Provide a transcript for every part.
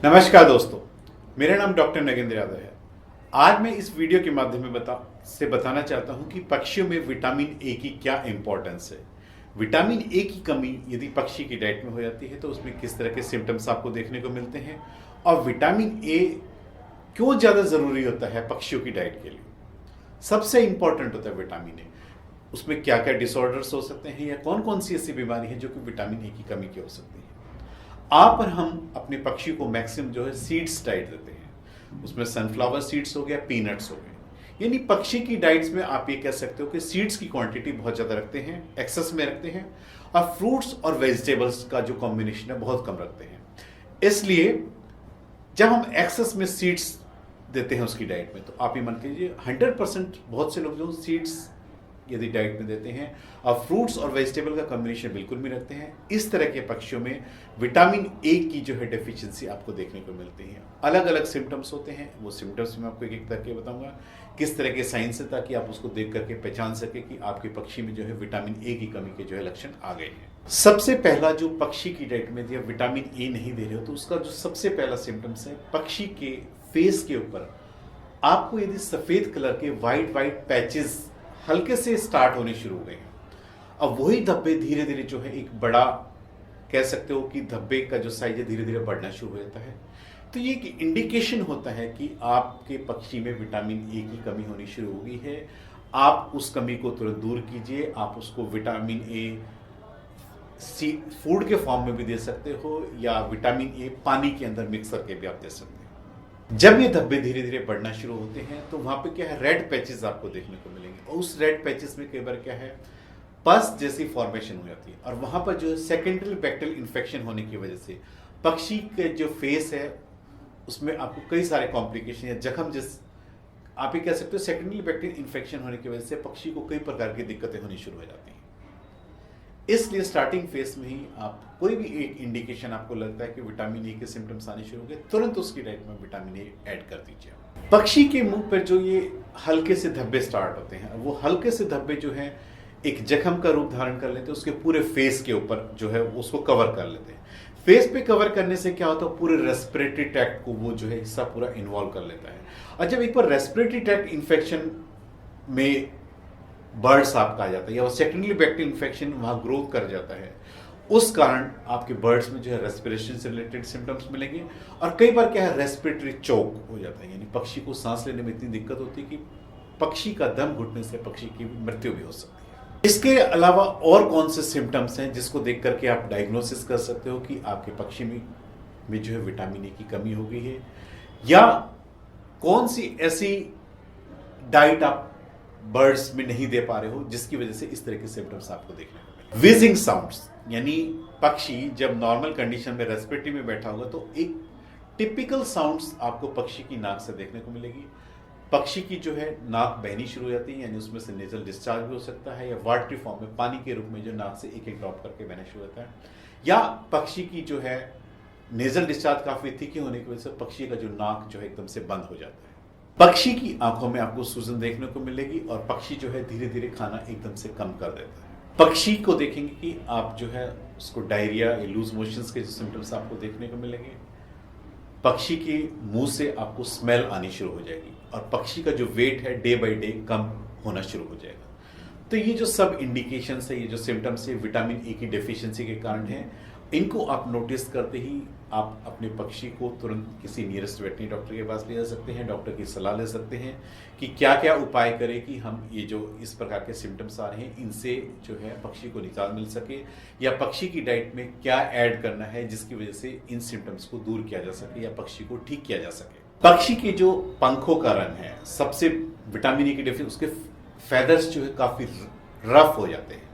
नमस्कार दोस्तों, मेरा नाम डॉक्टर नगेंद्र यादव है। आज मैं इस वीडियो के माध्यम में बताना चाहता हूं कि पक्षियों में विटामिन ए की क्या इंपॉर्टेंस है। विटामिन ए की कमी यदि पक्षी की डाइट में हो जाती है तो उसमें किस तरह के सिम्टम्स आपको देखने को मिलते हैं और विटामिन ए क्यों ज़्यादा ज़रूरी होता है पक्षियों की डाइट के लिए। सबसे इंपॉर्टेंट होता है विटामिन ए, उसमें क्या क्या डिसऑर्डर्स हो सकते हैं या कौन कौन सी ऐसी बीमारी है जो कि विटामिन ए की कमी की हो सकती है। आप और हम अपने पक्षी को मैक्सिमम जो है सीड्स डाइट देते हैं, उसमें सनफ्लावर सीड्स हो गया, पीनट्स हो गए। यानी पक्षी की डाइट्स में आप ये कह सकते हो कि सीड्स की क्वांटिटी बहुत ज़्यादा रखते हैं, एक्सेस में रखते हैं, और फ्रूट्स और वेजिटेबल्स का जो कॉम्बिनेशन है बहुत कम रखते हैं। इसलिए जब हम एक्सेस में सीड्स देते हैं उसकी डाइट में, तो आप ये मान लीजिए 100% बहुत से लोग जो सीड्स यदि डाइट में देते हैं और फ्रूट्स और वेजिटेबल का कॉम्बिनेशन बिल्कुल भी रखते हैं, इस तरह के पक्षियों में विटामिन ए की जो है डेफिशिएंसी आपको देखने को मिलती है। अलग अलग सिम्टम्स होते हैं, वो सिम्टम्स मैं आपको एक एक करके बताऊंगा किस तरह के साइंस है, ताकि आप उसको देख करके पहचान सके कि आपके पक्षी में जो है विटामिन ए की कमी के जो है लक्षण आ गए हैं। सबसे पहला जो पक्षी की डाइट में यदि विटामिन ए नहीं दे रहे हो तो उसका जो सबसे पहला सिम्टम्स है, पक्षी के फेस के ऊपर आपको यदि सफेद कलर के वाइट पैचेस हल्के से स्टार्ट होने शुरू हो गए हैं। अब वही धब्बे धीरे धीरे जो है एक बड़ा कह सकते हो कि धब्बे का जो साइज है धीरे धीरे बढ़ना शुरू हो जाता है। तो ये एक इंडिकेशन होता है कि आपके पक्षी में विटामिन ए की कमी होनी शुरू हो गई है। आप उस कमी को तुरंत दूर कीजिए। आप उसको विटामिन ए फूड के फॉर्म में भी दे सकते हो या विटामिन ए पानी के अंदर मिक्स करके भी आप दे सकते हो। जब ये धब्बे धीरे धीरे बढ़ना शुरू होते हैं तो वहां पे क्या है, रेड पैचेस आपको देखने को मिलेंगे, और उस रेड पैचेस में कई बार क्या है, पस जैसी फॉर्मेशन हो जाती है, और वहां पर जो है सेकेंडरी बैक्टीरियल इन्फेक्शन होने की वजह से पक्षी के जो फेस है उसमें आपको कई सारे कॉम्प्लिकेशन या जख्म जिस आप ये कह सकते हो सेकेंडरी बैक्टीरियल इन्फेक्शन होने की वजह से पक्षी को कई प्रकार की दिक्कतें होनी शुरू हो जाती हैं। इसलिए स्टार्टिंग फेस में ही आप कोई भी एक इंडिकेशन आपको लगता है कि विटामिन ए के सिम्टम्स आने शुरू हो गए, तुरंत उसकी डाइट में विटामिन ए ऐड कर दीजिए। पक्षी के मुंह पर जो ये हल्के से धब्बे स्टार्ट होते हैं, वो हल्के से धब्बे जो हैं एक जख्म का रूप धारण कर लेते हैं, उसके पूरे फेस के ऊपर जो है उसको कवर कर लेते हैं। फेस पे कवर करने से क्या होता है, पूरे रेस्पिरेटरी ट्रैक्ट को वो जो है हिस्सा पूरा इन्वॉल्व कर लेता है, और जब एक बार रेस्पिरेटरी ट्रैक्ट इन्फेक्शन में बर्ड्स आपका आ जाता है या वो सेकेंडरी बैक्टीरियल इन्फेक्शन वहाँ ग्रोथ कर जाता है, उस कारण आपके बर्ड्स में जो है रेस्पिरेशन से रिलेटेड सिम्टम्स मिलेंगे। और कई बार क्या है, रेस्पिरेटरी चोक हो जाता है, यानी पक्षी को सांस लेने में इतनी दिक्कत होती है कि पक्षी का दम घुटने से पक्षी की मृत्यु भी हो सकती है। इसके अलावा और कौन से सिम्टम्स हैं जिसको देख करके आप डायग्नोसिस कर सकते हो कि आपके पक्षी में जो है विटामिन ए की कमी हो गई है, या कौन सी ऐसी डाइट आप बर्ड्स में नहीं दे पा रहे हो जिसकी वजह से इस तरह के सिम्टम्स आपको देखने को मिले। विजिंग साउंड्स, यानी पक्षी जब नॉर्मल कंडीशन में रेस्पिरेटरी में बैठा होगा तो एक टिपिकल साउंड्स आपको पक्षी की नाक से देखने को मिलेगी। पक्षी की जो है नाक बहनी शुरू हो जाती है, यानी उसमें से नेजल डिस्चार्ज भी हो सकता है, या वाटरी फॉर्म में पानी के रूप में जो नाक से एक एक ड्रॉप करके बहना शुरू होता है, या पक्षी की जो है नेजल डिस्चार्ज काफी तीखी होने की वजह से पक्षी का जो नाक जो है एकदम से बंद हो जाता है। पक्षी की आंखों में आपको सूजन देखने को मिलेगी और पक्षी जो है धीरे धीरे खाना एकदम से कम कर देता है। पक्षी को देखेंगे कि आप जो है उसको डायरिया या लूज मोशंस के जो सिम्टम्स आपको देखने को मिलेंगे। पक्षी के मुंह से आपको स्मेल आनी शुरू हो जाएगी और पक्षी का जो वेट है डे बाय डे कम होना शुरू हो जाएगा। तो ये जो सब इंडिकेशंस है, ये जो सिम्टम्स है विटामिन ए की डेफिशिएंसी के कारण है, इनको आप नोटिस करते ही आप अपने पक्षी को तुरंत किसी नियरेस्ट वेटनरी डॉक्टर के पास ले जा सकते हैं, डॉक्टर की सलाह ले सकते हैं कि क्या क्या उपाय करें कि हम ये जो इस प्रकार के सिम्टम्स आ रहे हैं इनसे जो है पक्षी को निजात मिल सके, या पक्षी की डाइट में क्या ऐड करना है जिसकी वजह से इन सिम्टम्स को दूर किया जा सके या पक्षी को ठीक किया जा सके। पक्षी के जो पंखों का रंग है, सबसे विटामिन ए की डेफिशिएंसी, उसके फेदर्स जो है काफी रफ हो जाते हैं,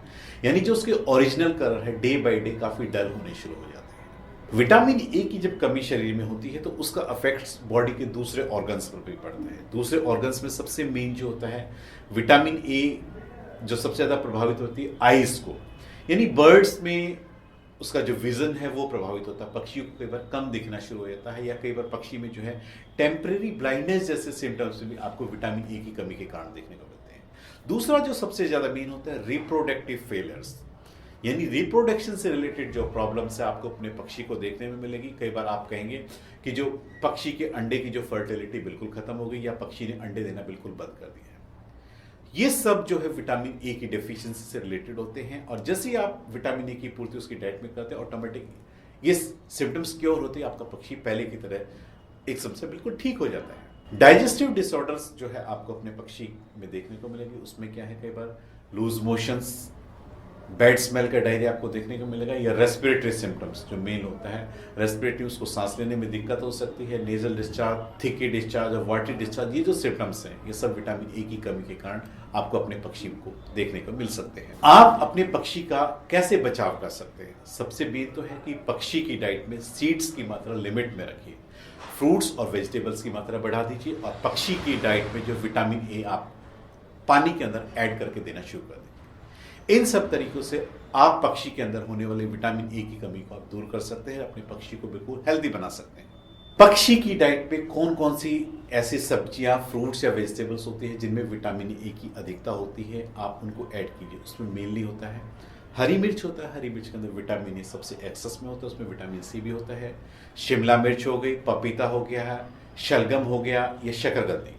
यानी जो उसके ओरिजिनल कलर है डे बाय डे काफी डल होने शुरू हो जाते हैं। विटामिन ए की जब कमी शरीर में होती है तो उसका इफेक्ट्स बॉडी के दूसरे ऑर्गन्स पर भी पड़ता है। दूसरे ऑर्गन्स में सबसे मेन जो होता है विटामिन ए जो सबसे ज्यादा प्रभावित होती है आईज को, यानी बर्ड्स में उसका जो विजन है वो प्रभावित होता है। पक्षियों को कई बार कम दिखना शुरू हो जाता है, या कई बार पक्षी में जो है टेम्परेरी ब्लाइंडनेस जैसे सिम्टम्स भी आपको विटामिन ए की कमी के कारण देखने को मिलते हैं। दूसरा जो सबसे ज्यादा मेन होता है रिप्रोडक्टिव फेलियर्स, यानी रिप्रोडक्शन से रिलेटेड जो प्रॉब्लम्स है आपको अपने पक्षी को देखने में मिलेगी। कई बार आप कहेंगे कि जो पक्षी के अंडे की जो फर्टिलिटी बिल्कुल खत्म हो गई या पक्षी ने अंडे देना बिल्कुल बंद कर दिया है। ये सब जो है विटामिन ए की डेफिशिएंसी से रिलेटेड होते हैं, और जैसे ही आप विटामिन ए की पूर्ति उसकी डाइट में करते हैं, ऑटोमेटिक ये सिम्टम्स क्योर होते हैं, आपका पक्षी पहले की तरह एक सबसे बिल्कुल ठीक हो जाता है। डाइजेस्टिव डिसऑर्डर्स जो है आपको अपने पक्षी में देखने को मिलेगी। उसमें क्या है, कई बार लूज मोशंस, बैड स्मेल का डायरिया आपको देखने को मिलेगा, या रेस्पिरेटरी सिम्टम्स जो मेन होता है रेस्पिरेटरी, उसको सांस लेने में दिक्कत हो सकती है, नेजल डिस्चार्ज, थिकी डिस्चार्ज और वाटरी डिस्चार्ज, ये जो सिम्टम्स हैं ये सब विटामिन ए की कमी के कारण आपको अपने पक्षी को देखने को मिल सकते हैं। आप अपने पक्षी का कैसे बचाव कर सकते हैं? सबसे मेन तो है कि पक्षी की डाइट में सीड्स की मात्रा लिमिट में रखिए, फ्रूट्स और वेजिटेबल्स की मात्रा बढ़ा दीजिए, और पक्षी की डाइट में जो विटामिन ए आप पानी के अंदर ऐड करके देना शुरू कर दें। इन सब तरीकों से आप पक्षी के अंदर होने वाले विटामिन ए की कमी को आप दूर कर सकते हैं, अपने पक्षी को बिल्कुल हेल्दी बना सकते हैं। पक्षी की डाइट में कौन कौन सी ऐसी सब्जियां, फ्रूट्स या वेजिटेबल्स होती हैं जिनमें विटामिन ए की अधिकता होती है, आप उनको ऐड कीजिए। उसमें मेनली होता है हरी मिर्च होता है, हरी मिर्च के अंदर विटामिन ए सबसे एक्सेस में होता है, उसमें विटामिन सी भी होता है। शिमला मिर्च हो गई, पपीता हो गया, शलगम हो गया, या शकरकंदी,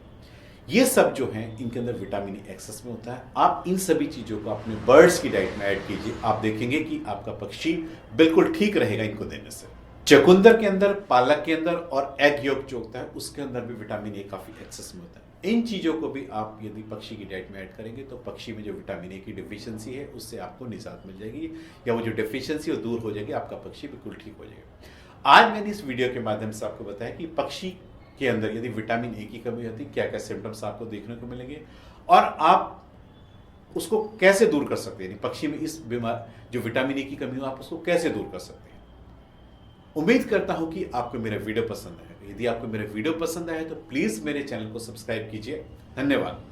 ये सब जो हैं इनके अंदर विटामिन ए एक्सेस में होता है। आप इन सभी चीज़ों को अपने बर्ड्स की डाइट में ऐड कीजिए, आप देखेंगे कि आपका पक्षी बिल्कुल ठीक रहेगा इनको देने से। चुकंदर के अंदर, पालक के अंदर और एग योक जो होता है उसके अंदर भी विटामिन ए काफ़ी एक्सेस में होता है। इन चीज़ों को भी आप यदि पक्षी की डाइट में ऐड करेंगे तो पक्षी में जो विटामिन ए की डिफिशियंसी है उससे आपको निजात मिल जाएगी, या वो जो डिफिशियंसी वो दूर हो जाएगी, आपका पक्षी बिल्कुल ठीक हो जाएगा। आज मैंने इस वीडियो के माध्यम से आपको बताया कि पक्षी के अंदर यदि विटामिन ए की कमी होती है, क्या क्या सिम्टम्स आपको देखने को मिलेंगे और आप उसको कैसे दूर कर सकते हैं। पक्षी में इस बीमार जो विटामिन ए की कमी हो, आप उसको कैसे दूर कर सकते हैं। उम्मीद करता हूं कि आपको मेरा वीडियो पसंद आएगा। यदि आपको मेरा वीडियो पसंद आया तो प्लीज मेरे चैनल को सब्सक्राइब कीजिए। धन्यवाद।